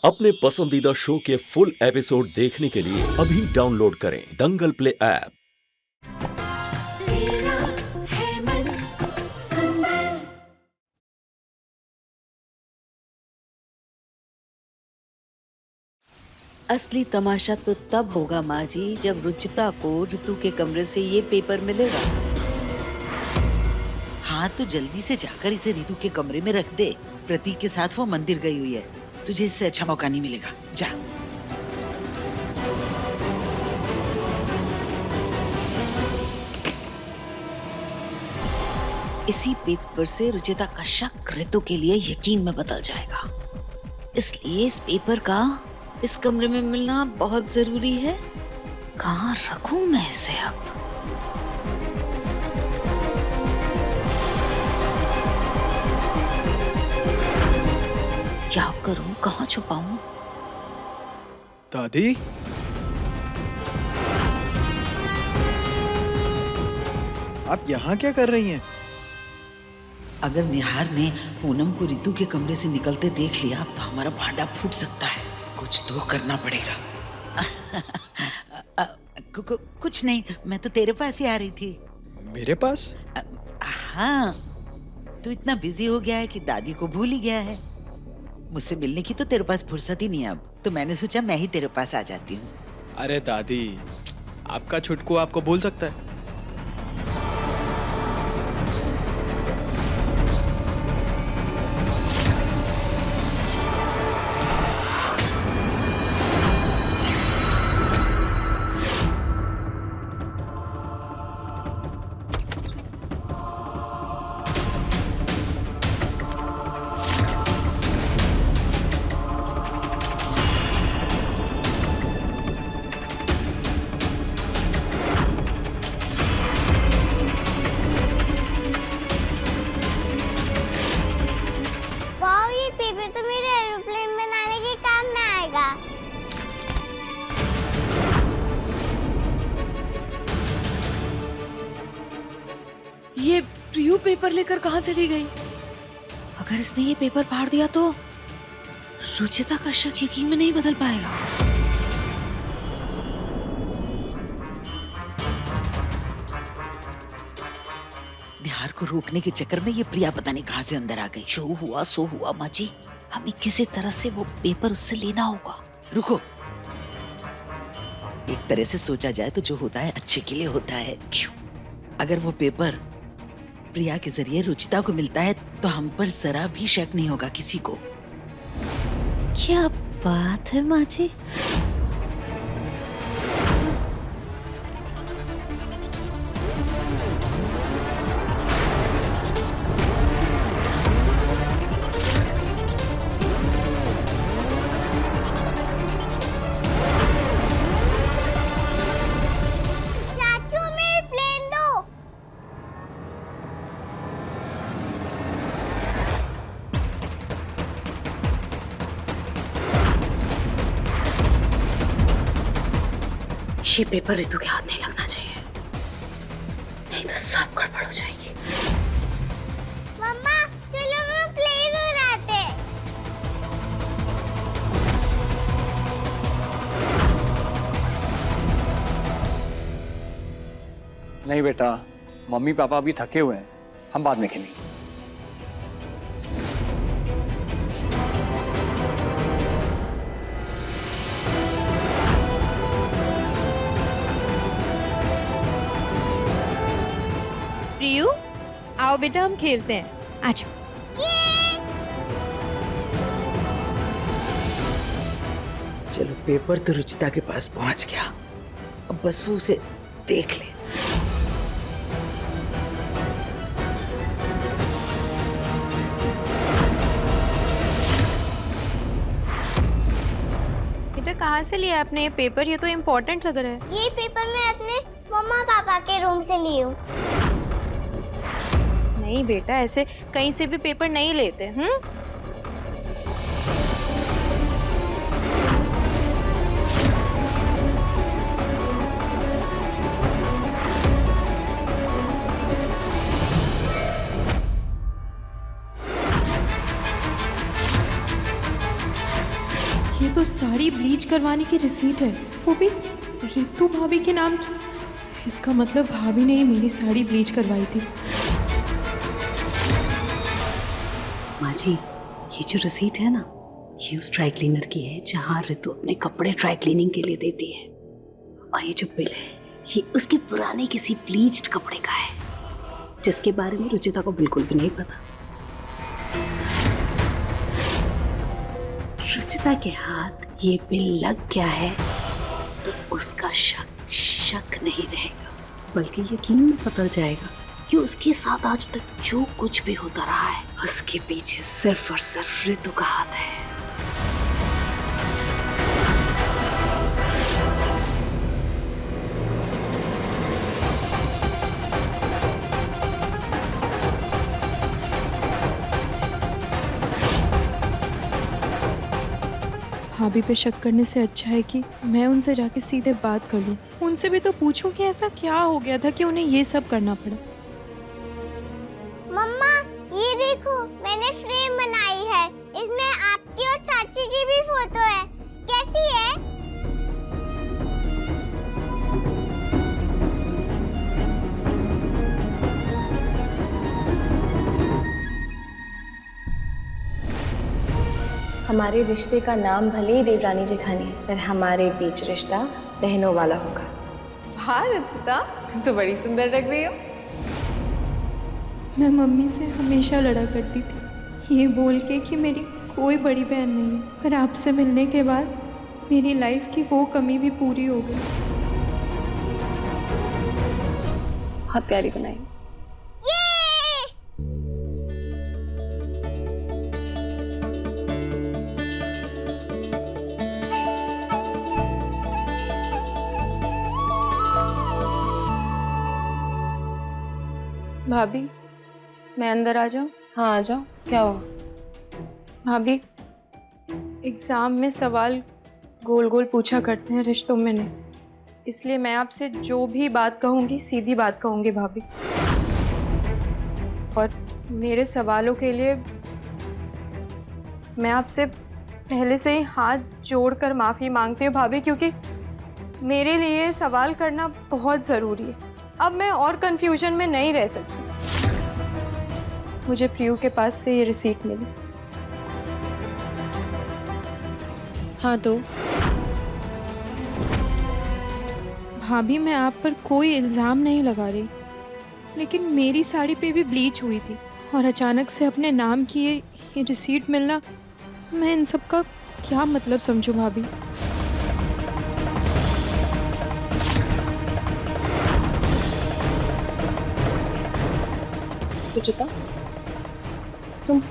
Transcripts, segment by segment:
अपने पसंदीदा शो के फुल एपिसोड देखने के लिए अभी डाउनलोड करें दंगल प्ले ऐप। तेरा है मन सुंदर। असली तमाशा तो तब होगा माँ जी जब रुचिता को ऋतु के कमरे से ये पेपर मिलेगा। हाँ तो जल्दी से जाकर इसे ऋतु के कमरे में रख दे। प्रतीक के साथ वो मंदिर गई हुई है, तुझे इससे अच्छा मौका नहीं मिलेगा। जा। इसी पेपर से रुचिता का शक ऋतु के लिए यकीन में बदल जाएगा, इसलिए इस पेपर का इस कमरे में मिलना बहुत जरूरी है। कहाँ रखूं मैं इसे अब? क्या करूं, कहाँ छुपाऊं? दादी, आप यहाँ क्या कर रही हैं? अगर निहार ने पूनम को ऋतु के कमरे से निकलते देख लिया तो हमारा भांडा फूट सकता है। कुछ तो करना पड़ेगा। कुछ नहीं, मैं तो तेरे पास ही आ रही थी। मेरे पास? हाँ, तू इतना बिजी हो गया है कि दादी को भूल ही गया है। मुझसे मिलने की तो तेरे पास फुर्सत ही नहीं है अब, तो मैंने सोचा मैं ही तेरे पास आ जाती हूँ। अरे दादी, आपका छुटकू आपको भूल सकता है। वाह, ये पेपर तो मेरे एरोप्लेन बनाने के काम में आएगा। ये प्रियू पेपर लेकर कहाँ चली गई? अगर इसने ये पेपर फाड़ दिया तो रुचिता का शक यकीन में नहीं बदल पाएगा। निहार को रोकने के चक्कर में ये प्रिया पता नहीं कहाँ से अंदर आ गई। जो हुआ सो हुआ माँ जी, हमें किसी तरह से वो पेपर उससे लेना होगा। रुको, एक तरह से सोचा जाए तो जो होता है अच्छे के लिए होता है। क्यों? अगर वो पेपर प्रिया के जरिए रुचिता को मिलता है तो हम पर जरा भी शक नहीं होगा किसी को। क्या बात है माँ जी? चाचू, मेरे प्लेन दो। ये पेपर ऋतु के हाथ नहीं लगना चाहिए, नहीं तो सब गड़बड़ हो जाएगी। मम्मा, चलो मैं प्लेन उड़ाते। नहीं बेटा, मम्मी पापा अभी थके हुए हैं, हम बाद में खेलेंगे। प्रियू, आओ बेटा हम खेलते हैं, आ जाओ। चलो, पेपर तो रुचिता के पास पहुंच गया, अब बस वो उसे देख ले। बेटा कहाँ से लिया आपने ये पेपर? ये तो इम्पोर्टेंट लग रहा है। ये पेपर मैं अपने मम्मा पापा के रूम से ली हूँ। नहीं बेटा, ऐसे कहीं से भी पेपर नहीं लेते। ये तो साड़ी ब्लीच करवाने की रिसीट है, वो भी रितु भाभी के नाम की। इसका मतलब भाभी ने ही मेरी साड़ी ब्लीच करवाई थी। माँ जी, ये जो रिसीट है ना, ये उस ड्राई क्लीनर की है जहाँ रितु अपने कपड़े ड्राई क्लीनिंग के लिए देती है। और ये जो बिल है, ये उसके पुराने किसी ब्लीच्ड कपड़े का है, जिसके बारे में रुचिता को बिल्कुल भी नहीं पता। रुचिता के हाथ ये बिल लग गया है तो उसका शक नहीं रहेगा, बल्कि यकीन में बदल जाएगा कि उसके साथ आज तक जो कुछ भी होता रहा है, उसके पीछे सिर्फ और सिर्फ रितु का हाथ है। भाभी पे शक करने से अच्छा है कि मैं उनसे जाके सीधे बात कर लूं। उनसे भी तो पूछूं कि ऐसा क्या हो गया था कि उन्हें ये सब करना पड़ा। मम्मा ये देखो, मैंने फ्रेम बनाई है। इसमें आपकी और चाची की भी फोटो है। कैसी है? हमारे रिश्ते का नाम भले ही देवरानी जेठानी है, पर हमारे बीच रिश्ता बहनों वाला होगा। वाह रुचिता, तुम तो बड़ी सुंदर लग रही हो। मैं मम्मी से हमेशा लड़ा करती थी, ये बोल के कि मेरी कोई बड़ी बहन नहीं है, पर आपसे मिलने के बाद मेरी लाइफ की वो कमी भी पूरी हो गई। बहुत प्यारी बनाई। भाभी, मैं अंदर आ जाऊं? हाँ आ जाओ। क्या हुआ? भाभी, एग्ज़ाम में सवाल गोल गोल पूछा करते हैं, रिश्तों में नहीं। इसलिए मैं आपसे जो भी बात कहूँगी सीधी बात कहूँगी भाभी। और मेरे सवालों के लिए मैं आपसे पहले से ही हाथ जोड़कर माफ़ी मांगती हूँ भाभी, क्योंकि मेरे लिए सवाल करना बहुत ज़रूरी है। अब मैं और कंफ्यूजन में नहीं रह सकती। मुझे प्रियू के पास से ये रिसीट मिली। हाँ तो भाभी, मैं आप पर कोई इल्ज़ाम नहीं लगा रही, लेकिन मेरी साड़ी पे भी ब्लीच हुई थी और अचानक से अपने नाम की ये रिसीट मिलना, मैं इन सब का क्या मतलब समझूं भाभी? रुचिता, तुम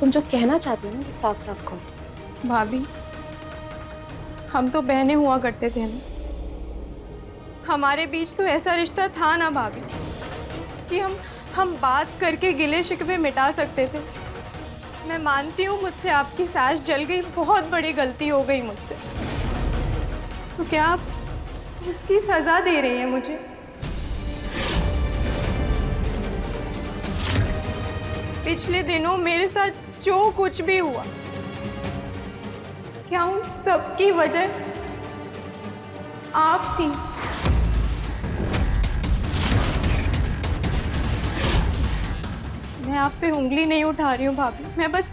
जो कहना चाहती हो ना, वो साफ साफ कहो। भाभी, हम तो बहनें हुआ करते थे ना, हमारे बीच तो ऐसा रिश्ता था ना भाभी कि हम बात करके गिले शिकवे मिटा सकते थे। मैं मानती हूँ मुझसे आपकी सांस जल गई, बहुत बड़ी गलती हो गई मुझसे। तो क्या आप उसकी सजा दे रही हैं मुझे? पिछले दिनों मेरे साथ जो कुछ भी हुआ, क्या उन सब की वजह आप थी? मैं आप पे उंगली नहीं उठा रही हूँ भाभी, मैं बस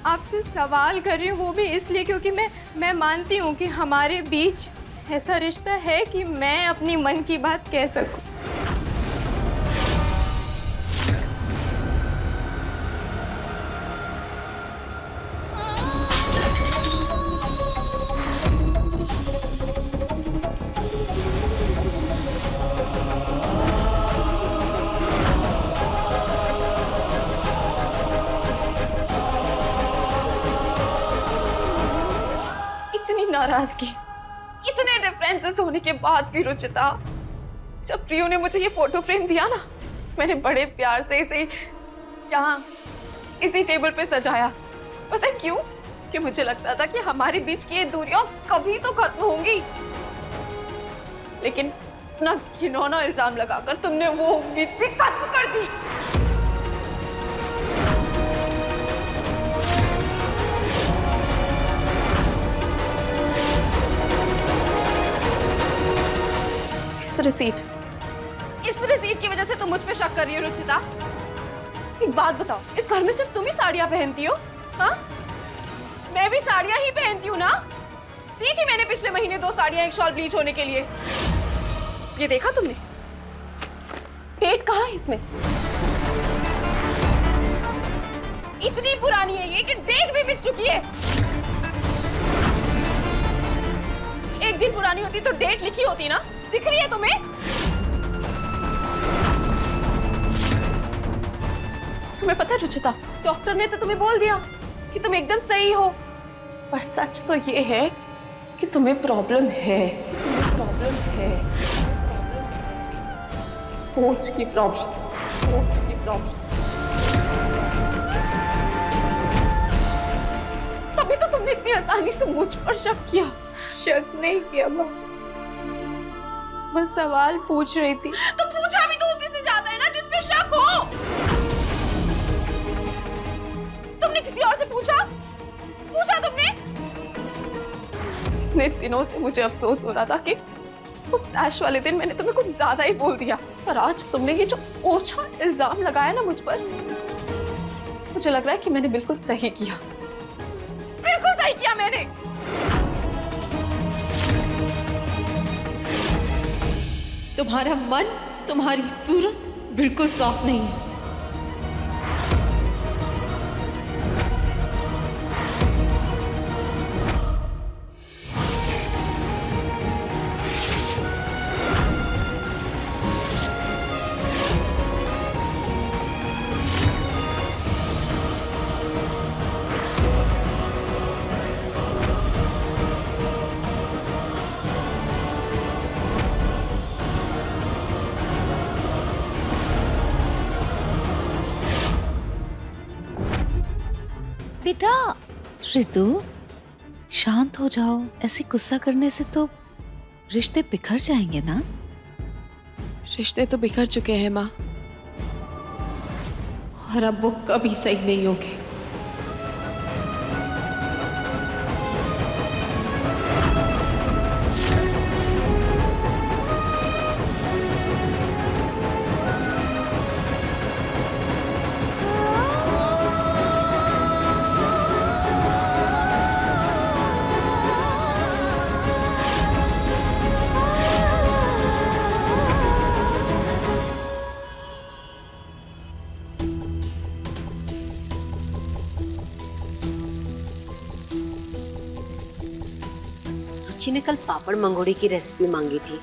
आपसे सवाल कर रही हूँ, वो भी इसलिए क्योंकि मैं मानती हूँ कि हमारे बीच ऐसा रिश्ता है कि मैं अपनी मन की बात कह सकूँ। नाराजगी, इतने डिफरेंसेस होने के बाद भी रुचिता, जब प्रियू ने मुझे ये फोटो फ्रेम दिया ना, तो मैंने बड़े प्यार से इसे यहाँ इसी टेबल पे सजाया। पता है क्यों? कि मुझे लगता था कि हमारे बीच की ये दूरियां कभी तो खत्म होंगी, लेकिन ना घिनौना इल्जाम लगाकर तुमने वो उम्मीद भी खत्म कर दी। रिसीट, इस रिसीट की वजह से तुम मुझ पे शक कर रही हो रुचिता? एक बात बताओ, इस घर में सिर्फ तुम ही साड़ियां पहनती हो? हाँ, मैं भी साड़ियां ही पहनती हूँ ना। दी थी मैंने पिछले महीने 2 साड़ियां, एक शॉल ब्लीच होने के लिए। ये देखा तुमने? डेट कहाँ है इसमें? इतनी पुरानी है ये कि डेट भी मिट चुकी है। एक दिन पुरानी होती तो डेट लिखी होती ना। दिख रही है तुम्हें? तुम्हें पता है रुचिता, डॉक्टर ने तो तुम्हें बोल दिया कि तुम एकदम सही हो, पर सच तो ये है कि तुम्हें प्रॉब्लम है। सोच की प्रॉब्लम। तभी तो तुमने इतनी आसानी से मुझ पर शक किया। शक नहीं किया माँ, बस सवाल पूछ रही थी। तो पूछा भी तो उसी से ज्यादा है ना जिस पे शक हो। तुमने किसी और से पूछा तुमने? इतने दिनों से मुझे अफसोस हो रहा था कि उस सैश वाले दिन मैंने तुम्हें कुछ ज्यादा ही बोल दिया, पर आज तुमने ये जो ओछा इल्जाम लगाया ना मुझ पर, मुझे लग रहा है कि मैंने बिल्कुल सही किया। मैंने तुम्हारा मन, तुम्हारी सूरत बिल्कुल साफ नहीं है। बेटा ऋतु, शांत हो जाओ। ऐसे गुस्सा करने से तो रिश्ते बिखर जाएंगे ना। रिश्ते तो बिखर चुके हैं माँ, और अब वो कभी सही नहीं होंगे। रुचि ने कल पापड़ मंगोड़ी की रेसिपी मांगी थी,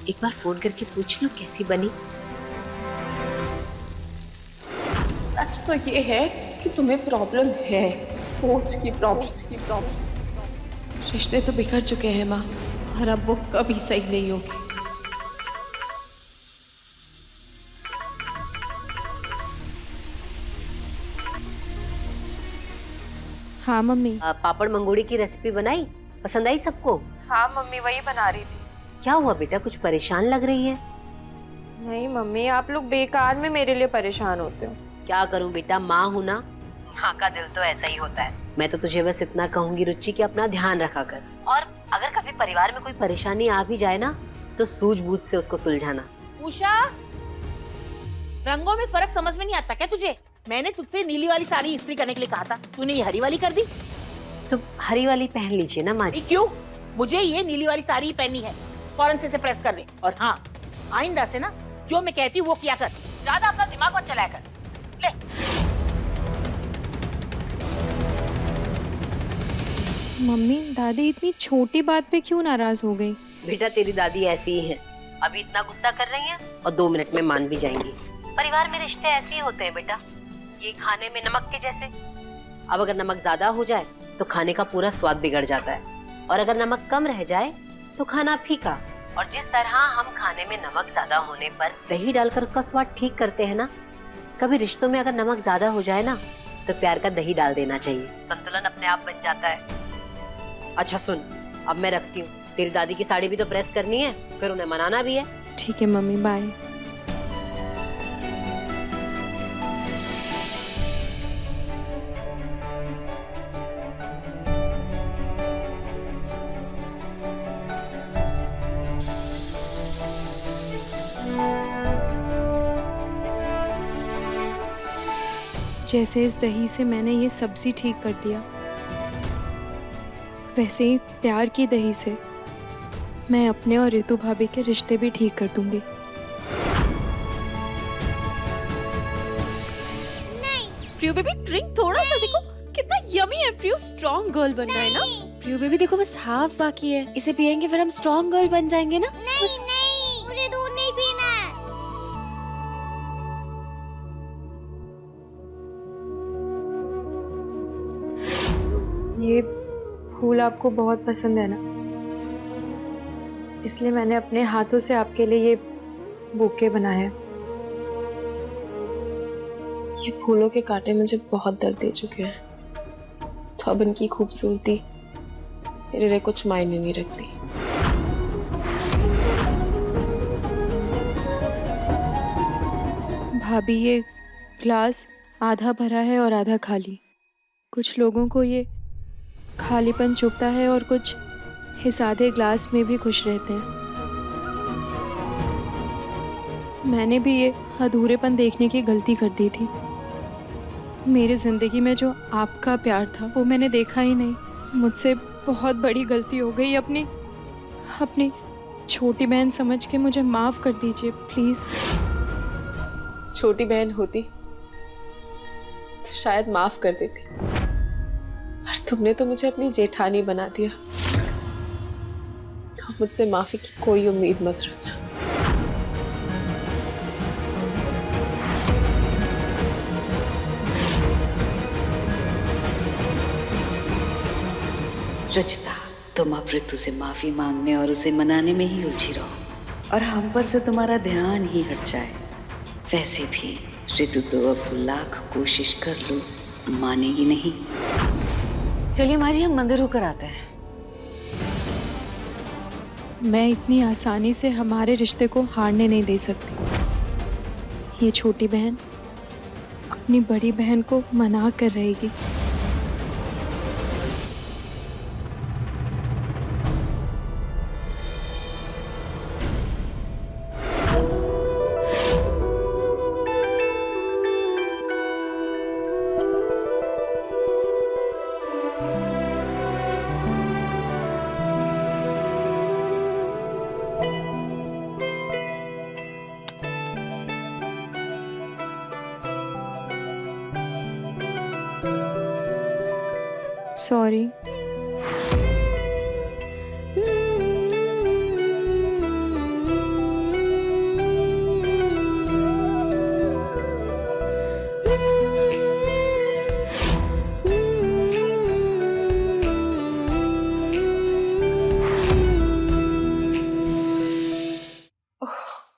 एक बार फोन करके पूछ लो कैसी बनी। सच तो ये है कि तुम्हें प्रॉब्लम है, सोच की प्रॉब्लम। रिश्ते तो बिखर चुके हैं माँ, और अब वो कभी सही नहीं होंगे। हाँ मम्मी। पापड़ मंगोड़ी की रेसिपी बनाई, पसंद आई सबको? हाँ मम्मी, वही बना रही थी। क्या हुआ बेटा, कुछ परेशान लग रही है? नहीं मम्मी, आप लोग बेकार में मेरे लिए परेशान होते हो। क्या करूं बेटा, माँ हूं ना, माँ का दिल तो ऐसा ही होता है। मैं तो तुझे बस इतना कहूंगी रुचि कि अपना ध्यान रखा कर, और अगर कभी परिवार में कोई परेशानी आ भी जाए ना तो सूझबूझ से उसको सुलझाना। उषा, रंगों में फर्क समझ में नहीं आता क्या तुझे? मैंने तुझसे नीली वाली साड़ी इस्त्री करने के लिए कहा था, तूने ये हरी वाली कर दी। तो हरी वाली पहन लीजिए ना माँ जी। क्यों? मुझे ये नीली वाली साड़ी ही पहननी है। फौरन से प्रेस कर दे। और हाँ, आइंदा से ना जो मैं कहती हूँ वो किया कर, ज्यादा अपना दिमाग मत चलाया कर। ले। मम्मी, दादी इतनी छोटी बात पे क्यों नाराज हो गई? बेटा तेरी दादी ऐसी ही है, अभी इतना गुस्सा कर रही है और 2 मिनट में मान भी जाएंगी। परिवार में रिश्ते ऐसे ही होते हैं बेटा, ये खाने में नमक के जैसे। अब अगर नमक ज्यादा हो जाए तो खाने का पूरा स्वाद बिगड़ जाता है, और अगर नमक कम रह जाए तो खाना फीका। और जिस तरह हम खाने में नमक ज्यादा होने पर दही डालकर उसका स्वाद ठीक करते हैं ना, कभी रिश्तों में अगर नमक ज्यादा हो जाए ना तो प्यार का दही डाल देना चाहिए, संतुलन अपने आप बन जाता है। अच्छा सुन, अब मैं रखती हूँ, तेरी दादी की साड़ी भी तो प्रेस करनी है, फिर उन्हें मनाना भी है। ठीक है मम्मी, बाय। जैसे इस दही से मैंने ये सब्जी ठीक कर दिया, वैसे ही प्यार की दही से मैं अपने और ऋतु भाभी के रिश्ते भी ठीक कर दूंगी। प्रियो बेबी ड्रिंक थोड़ा सा, देखो कितना यमी है। प्रियो स्ट्रॉन्ग गर्ल बनना है ना। प्रियो बेबी देखो बस हाफ बाकी है, इसे पियेंगे फिर हम स्ट्रॉन्ग गर्ल बन जाएंगे ना। नहीं नहीं, मुझे दूध नहीं पीना है। ये फूल आपको बहुत पसंद है ना, इसलिए मैंने अपने हाथों से आपके लिए ये बुके बनाया। ये फूलों के कांटे मुझे बहुत दर्द दे चुके हैं, तो अब इनकी खूबसूरती मेरे लिए कुछ मायने नहीं रखती। भाभी, ये ग्लास आधा भरा है और आधा खाली। कुछ लोगों को ये खालीपन चुभता है और कुछ इस आधे ग्लास में भी खुश रहते हैं। मैंने भी ये अधूरेपन देखने की गलती कर दी थी। मेरी जिंदगी में जो आपका प्यार था वो मैंने देखा ही नहीं। मुझसे बहुत बड़ी गलती हो गई। अपनी छोटी बहन समझ के मुझे माफ कर दीजिए प्लीज। छोटी बहन होती तो शायद माफ कर देती, और तुमने तो मुझे अपनी जेठानी बना दिया, तो मुझसे माफी की कोई उम्मीद मत रखना। रुचिता, तुम अब ऋतु से माफी मांगने और उसे मनाने में ही उलझी रहो और हम पर से तुम्हारा ध्यान ही हट जाए। वैसे भी ऋतु तो अब लाख कोशिश कर लो, मानेगी नहीं। चलिए माँ जी, हम मंदिर होकर आते हैं। मैं इतनी आसानी से हमारे रिश्ते को हारने नहीं दे सकती। ये छोटी बहन अपनी बड़ी बहन को मना कर रहेगी। सॉरी।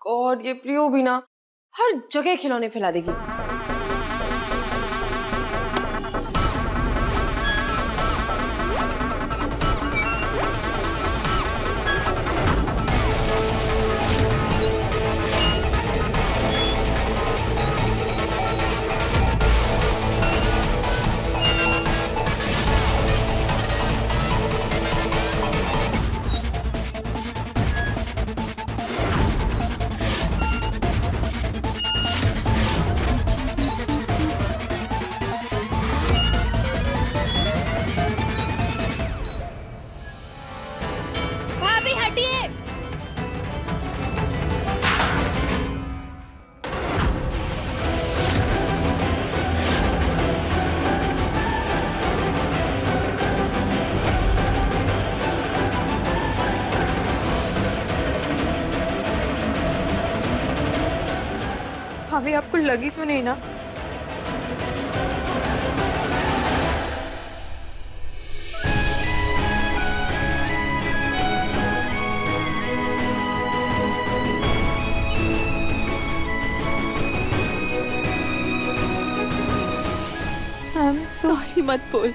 गॉड, ये प्रियो भी ना हर जगह खिलौने फैला देगी। भाभी, आपको लगी तो नहीं ना? सॉरी मत बोल,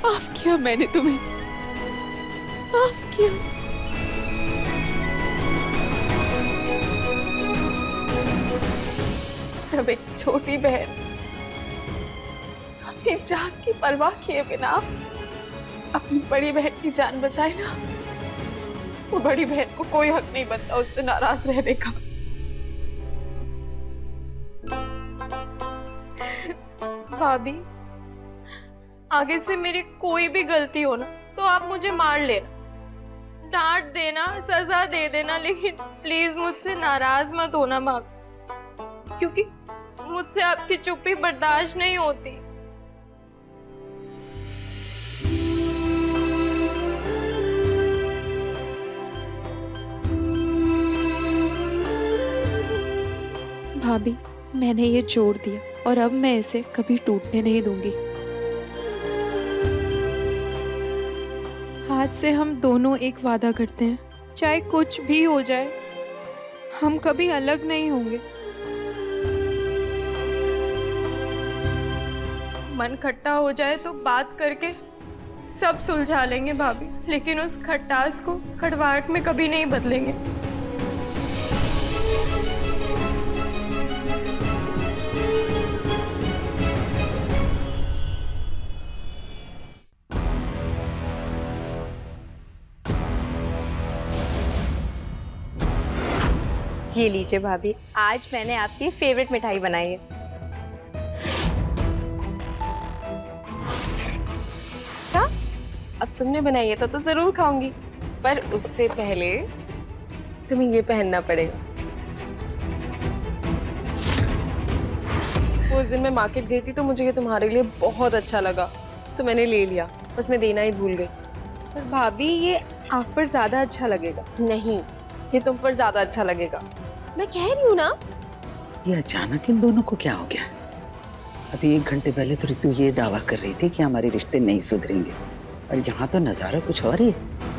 माफ किया मैंने तुम्हें, माफ किया। जब एक छोटी बहन अपनी जान की परवाह किए बिना अपनी बड़ी बहन की जान बचाए ना, तो बड़ी बहन को कोई हक नहीं बनता उससे नाराज रहने का। भाभी, आगे से मेरी कोई भी गलती हो ना तो आप मुझे मार लेना, डांट देना, सजा दे देना, लेकिन प्लीज मुझसे नाराज मत होना भाभी, क्योंकि मुझसे आपकी चुप्पी बर्दाश्त नहीं होती। भाभी, मैंने ये जोड़ दिया और अब मैं इसे कभी टूटने नहीं दूंगी। आज से हम दोनों एक वादा करते हैं, चाहे कुछ भी हो जाए हम कभी अलग नहीं होंगे। मन खट्टा हो जाए तो बात करके सब सुलझा लेंगे भाभी, लेकिन उस खटास को कड़वाहट में कभी नहीं बदलेंगे। ये लीजिए भाभी, आज मैंने आपकी फेवरेट मिठाई बनाई है। अच्छा, अब तुमने बनाई है तो जरूर खाऊंगी, पर उससे पहले तुम्हें ये पहनना पड़ेगा। उस दिन मैं मार्केट गई थी तो मुझे ये तुम्हारे लिए बहुत अच्छा लगा तो मैंने ले लिया, बस मैं देना ही भूल गई। पर भाभी, ये आप पर ज्यादा अच्छा लगेगा। नहीं, ये तुम पर ज्यादा अच्छा लगेगा, मैं कह रही हूँ ना। ये अचानक इन दोनों को क्या हो गया? अभी 1 घंटे पहले तो ऋतु ये दावा कर रही थी कि हमारे रिश्ते नहीं सुधरेंगे, और यहाँ तो नजारा कुछ और ही है।